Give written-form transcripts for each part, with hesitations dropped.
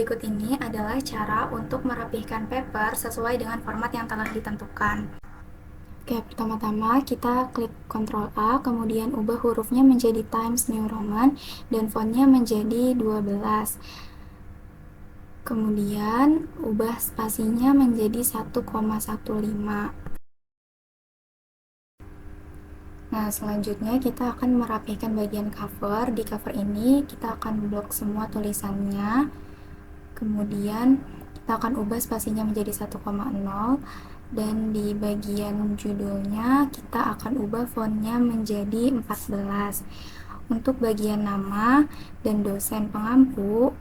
Berikut ini adalah cara untuk merapihkan paper sesuai dengan format yang telah ditentukan. Oke, pertama-tama kita klik Ctrl A, kemudian ubah hurufnya menjadi Times New Roman dan fontnya menjadi 12. Kemudian ubah spasinya menjadi 1,15. Nah, selanjutnya kita akan merapihkan bagian cover. Di cover ini kita akan blok semua tulisannya. Kemudian kita akan ubah spasinya menjadi 1,0 dan di bagian judulnya kita akan ubah fontnya menjadi 14. Untuk bagian nama dan dosen pengampu,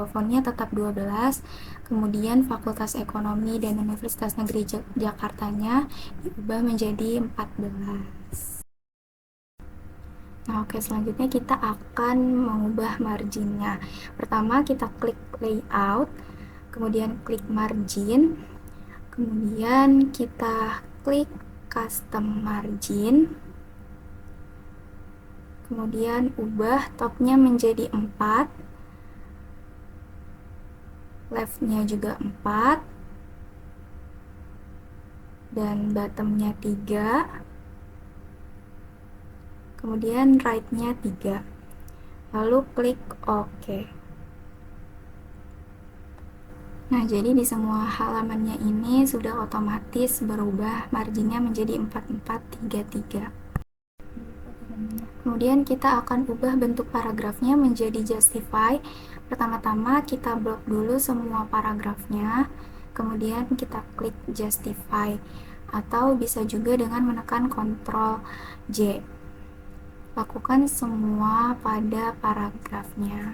fontnya tetap 12. Kemudian Fakultas Ekonomi dan Universitas Negeri Jakartanya diubah menjadi 14. Nah, oke, selanjutnya kita akan mengubah marginnya. Pertama, kita klik layout, kemudian klik margin, kemudian kita klik custom margin, kemudian ubah topnya menjadi 4, leftnya juga 4, dan bottomnya 3, kemudian right-nya 3, lalu klik OK. Nah, jadi di semua halamannya ini sudah otomatis berubah marginnya menjadi 4433. Kemudian kita akan ubah bentuk paragrafnya menjadi justify. Pertama-tama kita blok dulu semua paragrafnya, kemudian kita klik justify, atau bisa juga dengan menekan Ctrl J. Lakukan semua pada paragrafnya.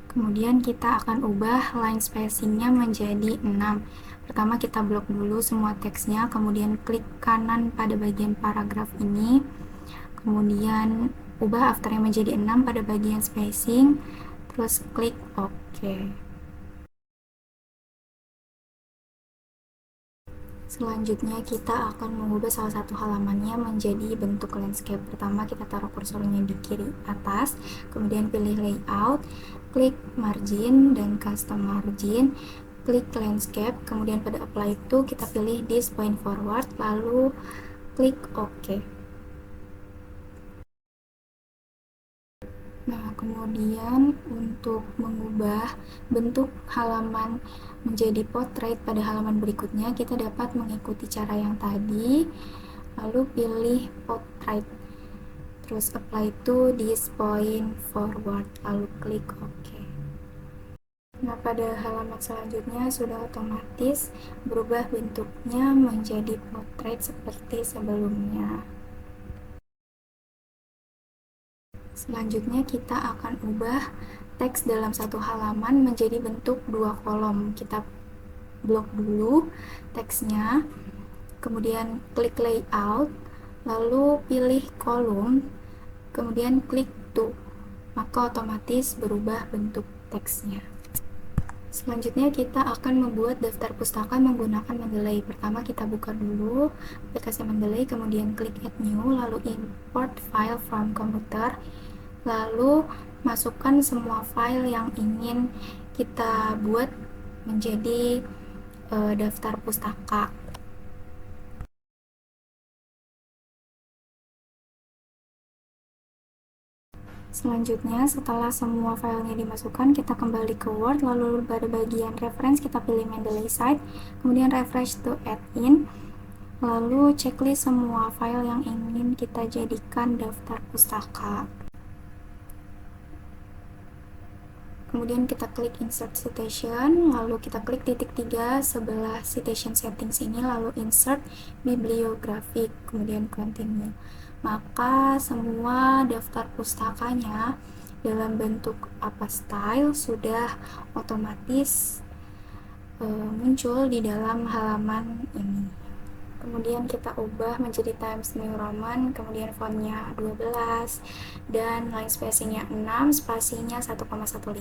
Kemudian kita akan ubah line spacingnya menjadi 6. Pertama kita blok dulu semua teksnya, kemudian klik kanan pada bagian paragraf ini, kemudian ubah afternya menjadi 6 pada bagian spacing, terus klik OK. Selanjutnya kita akan mengubah salah satu halamannya menjadi bentuk landscape. Pertama kita taruh kursornya di kiri atas, kemudian pilih layout, klik margin dan custom margin, klik landscape, kemudian pada apply itu kita pilih this point forward, lalu klik OK. Nah, kemudian untuk mengubah bentuk halaman menjadi portrait pada halaman berikutnya, kita dapat mengikuti cara yang tadi, lalu pilih portrait, terus apply to this point forward, lalu klik OK. Nah, pada halaman selanjutnya sudah otomatis berubah bentuknya menjadi portrait seperti sebelumnya. Selanjutnya kita akan ubah teks dalam satu halaman menjadi bentuk 2 kolom. Kita blok dulu teksnya, kemudian klik layout, lalu pilih kolom, kemudian klik to, maka otomatis berubah bentuk teksnya. Selanjutnya kita akan membuat daftar pustaka menggunakan Mendeley. Pertama kita buka dulu aplikasi Mendeley, kemudian klik add new, lalu import file from computer, lalu masukkan semua file yang ingin kita buat menjadi daftar pustaka. Selanjutnya, setelah semua filenya dimasukkan, kita kembali ke Word, lalu pada bagian reference kita pilih Mendeley site, kemudian refresh to add in, lalu checklist semua file yang ingin kita jadikan daftar pustaka. Kemudian kita klik insert citation, lalu kita klik titik 3 sebelah citation settings ini, lalu insert bibliographic, kemudian continue. Maka semua daftar pustakanya dalam bentuk apa style sudah otomatis muncul di dalam halaman ini. Kemudian kita ubah menjadi Times New Roman, kemudian fontnya 12 dan line spacingnya 6, spasinya 1,15.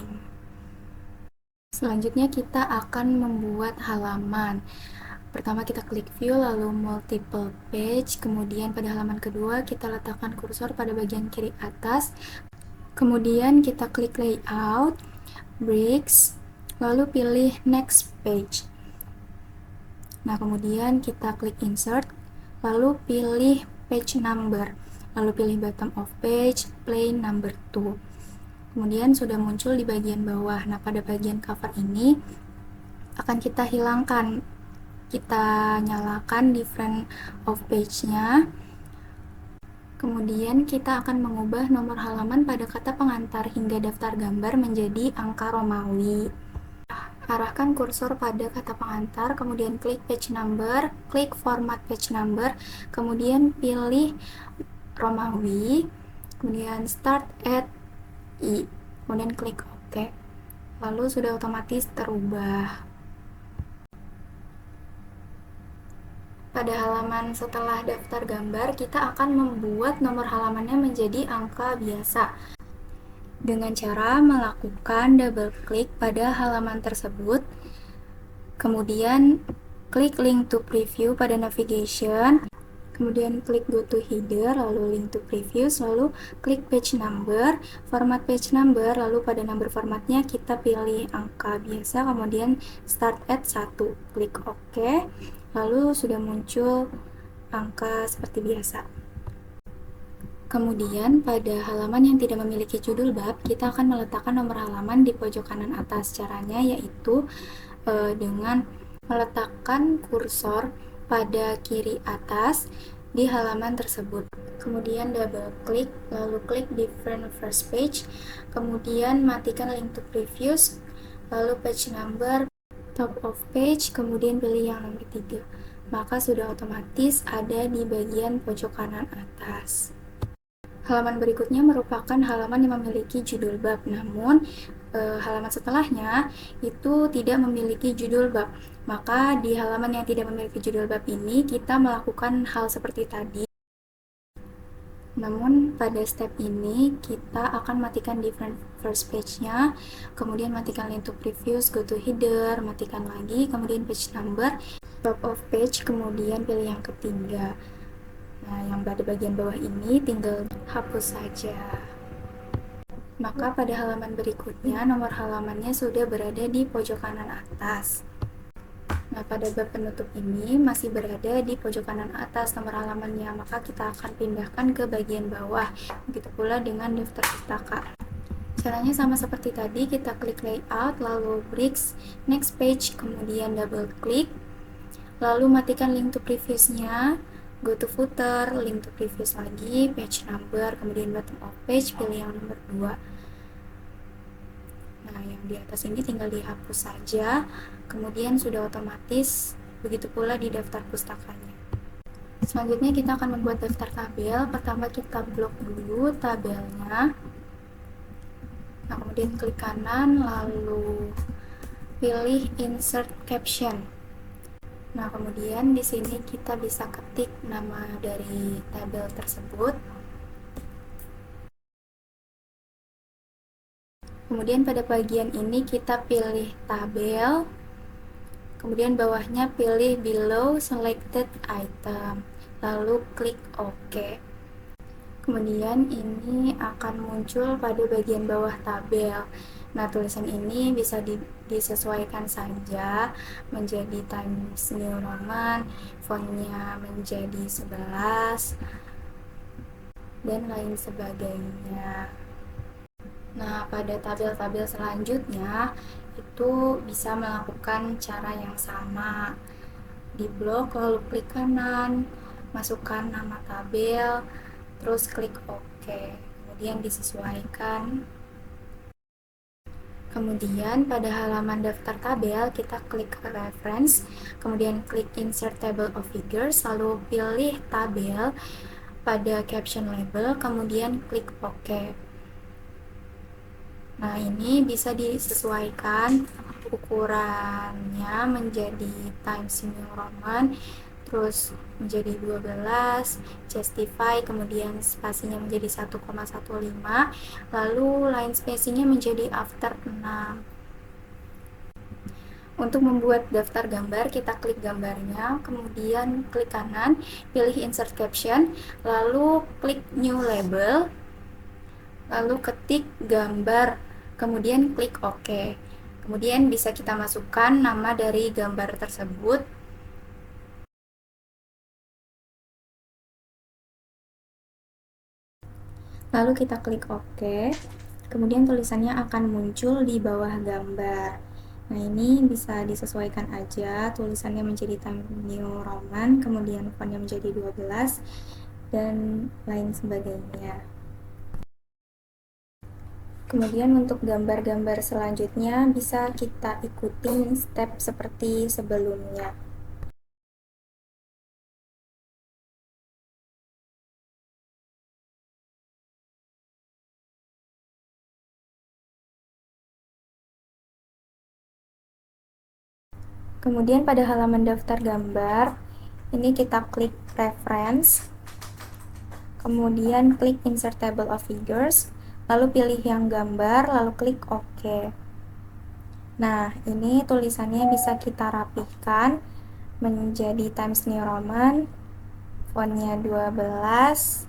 Selanjutnya kita akan membuat halaman. Pertama kita klik view, lalu multiple page, kemudian pada halaman kedua kita letakkan kursor pada bagian kiri atas, Kemudian kita klik layout, bricks, lalu pilih next page. Nah, kemudian kita klik insert, lalu pilih page number, lalu pilih bottom of page, plain number 2. Kemudian sudah muncul di bagian bawah. Nah, pada bagian cover ini akan kita hilangkan, kita nyalakan different of page-nya. Kemudian kita akan mengubah nomor halaman pada kata pengantar hingga daftar gambar menjadi angka Romawi. Arahkan kursor pada kata pengantar, kemudian klik page number, klik format page number, kemudian pilih Romawi, kemudian start at I, kemudian klik OK. Lalu sudah otomatis terubah. Pada halaman setelah daftar gambar, kita akan membuat nomor halamannya menjadi angka biasa dengan cara melakukan double klik pada halaman tersebut, kemudian klik link to preview pada navigation, kemudian klik go to header, lalu link to previews, lalu klik page number, format page number, lalu pada number formatnya kita pilih angka biasa, kemudian start at 1, klik OK, lalu sudah muncul angka seperti biasa. Kemudian pada halaman yang tidak memiliki judul bab, kita akan meletakkan nomor halaman di pojok kanan atas. Caranya yaitu dengan meletakkan kursor pada kiri atas di halaman tersebut. Kemudian double klik, lalu klik different first page, kemudian matikan link to previews, lalu page number, top of page, kemudian pilih yang nomor 3. Maka sudah otomatis ada di bagian pojok kanan atas. Halaman berikutnya merupakan halaman yang memiliki judul bab, namun halaman setelahnya itu tidak memiliki judul bab. Maka di halaman yang tidak memiliki judul bab ini kita melakukan hal seperti tadi. Namun pada step ini kita akan matikan different first page-nya, kemudian matikan link to previews, go to header, matikan lagi, kemudian page number, top of page, kemudian pilih yang ketiga. Nah, yang pada bagian bawah ini tinggal hapus saja. Maka pada halaman berikutnya nomor halamannya sudah berada di pojok kanan atas. Nah, pada bab penutup ini masih berada di pojok kanan atas nomor halamannya, maka kita akan pindahkan ke bagian bawah. Begitu pula dengan daftar pustaka. Caranya sama seperti tadi, kita klik layout, lalu bricks, next page, kemudian double klik, lalu matikan link to previews-nya, go to footer, link to previews lagi, page number, kemudian bottom of page, pilih yang nomor 2. Nah, yang di atas ini tinggal dihapus saja, kemudian sudah otomatis, begitu pula di daftar pustakanya. Selanjutnya kita akan membuat daftar tabel. Pertama kita blok dulu tabelnya. Nah, kemudian klik kanan, lalu pilih insert caption. Nah, kemudian di sini kita bisa ketik nama dari tabel tersebut. Kemudian pada bagian ini kita pilih tabel. Kemudian bawahnya pilih below selected item. Lalu klik OK. Kemudian ini akan muncul pada bagian bawah tabel. Nah, tulisan ini bisa disesuaikan saja menjadi Times New Roman, fontnya menjadi 11, dan lain sebagainya. Nah, pada tabel-tabel selanjutnya itu bisa melakukan cara yang sama. Di blok, lalu klik kanan, masukkan nama tabel, terus klik OK. Kemudian disesuaikan. Kemudian pada halaman daftar tabel kita klik reference, kemudian klik insert table of figures, lalu pilih tabel pada caption label, kemudian klik OK. Nah, ini bisa disesuaikan ukurannya menjadi Times New Roman, terus menjadi 12, justify, kemudian spasinya menjadi 1,15, lalu line spacingnya menjadi after 6. Untuk membuat daftar gambar, kita klik gambarnya, kemudian klik kanan, pilih insert caption, lalu klik new label, lalu ketik gambar, kemudian klik OK. Kemudian bisa kita masukkan nama dari gambar tersebut. Lalu kita klik OK. Kemudian tulisannya akan muncul di bawah gambar. Nah, ini bisa disesuaikan aja, tulisannya menjadi Times New Roman, kemudian fontnya menjadi 12, dan lain sebagainya. Kemudian untuk gambar-gambar selanjutnya bisa kita ikutin step seperti sebelumnya. Kemudian pada halaman daftar gambar, ini kita klik reference, kemudian klik insert table of figures, lalu pilih yang gambar, lalu klik OK. Nah, ini tulisannya bisa kita rapihkan menjadi Times New Roman, fontnya 12,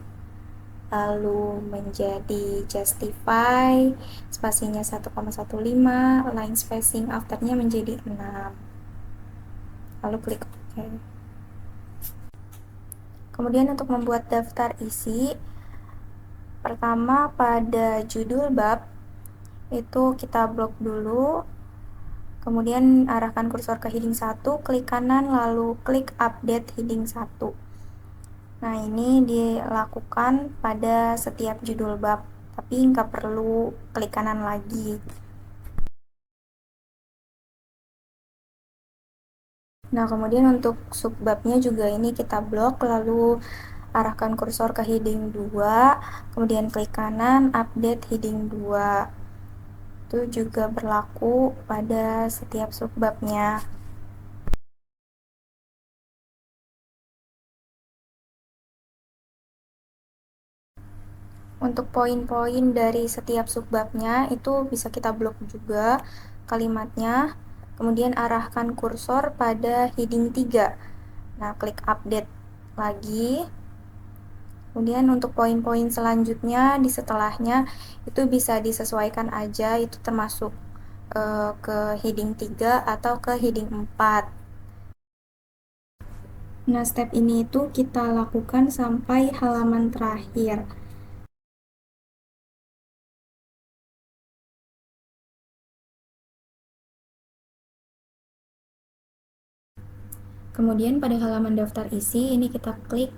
lalu menjadi Justify, spasinya 1,15, line spacing afternya menjadi 6. Lalu klik OK. Kemudian untuk membuat daftar isi, pertama pada judul bab, itu kita blok dulu, kemudian arahkan kursor ke heading 1, klik kanan, lalu klik update heading 1. Nah, ini dilakukan pada setiap judul bab, tapi nggak perlu klik kanan lagi. Nah, kemudian untuk subbabnya juga ini kita blok, lalu arahkan kursor ke heading 2, kemudian klik kanan, update heading 2. Itu juga berlaku pada setiap subbabnya. Untuk poin-poin dari setiap subbabnya itu bisa kita blok juga kalimatnya, kemudian arahkan kursor pada heading 3. Nah, klik update lagi. Kemudian untuk poin-poin selanjutnya di setelahnya itu bisa disesuaikan aja, itu termasuk ke heading 3 atau ke heading 4. Nah, step ini itu kita lakukan sampai halaman terakhir. Kemudian pada halaman daftar isi, ini kita klik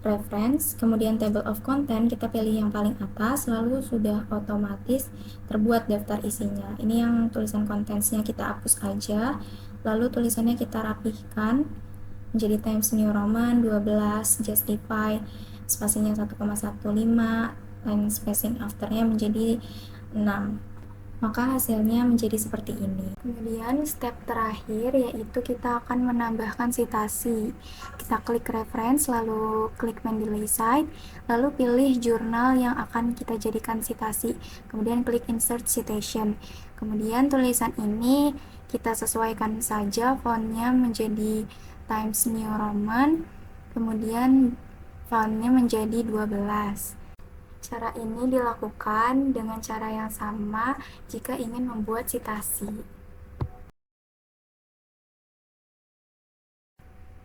reference, kemudian table of content, kita pilih yang paling atas, lalu sudah otomatis terbuat daftar isinya. Ini yang tulisan contents-nya kita hapus aja, lalu tulisannya kita rapihkan menjadi Times New Roman 12, Justify, spasinya 1,15, dan spacing afternya menjadi 6. Maka hasilnya menjadi seperti ini. Kemudian step terakhir yaitu kita akan menambahkan citasi. Kita klik reference, lalu klik manually cite, lalu pilih jurnal yang akan kita jadikan citasi, kemudian klik insert citation. Kemudian tulisan ini kita sesuaikan saja, fontnya menjadi Times New Roman, kemudian fontnya menjadi 12. Cara ini dilakukan dengan cara yang sama jika ingin membuat citasi.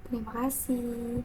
Terima kasih.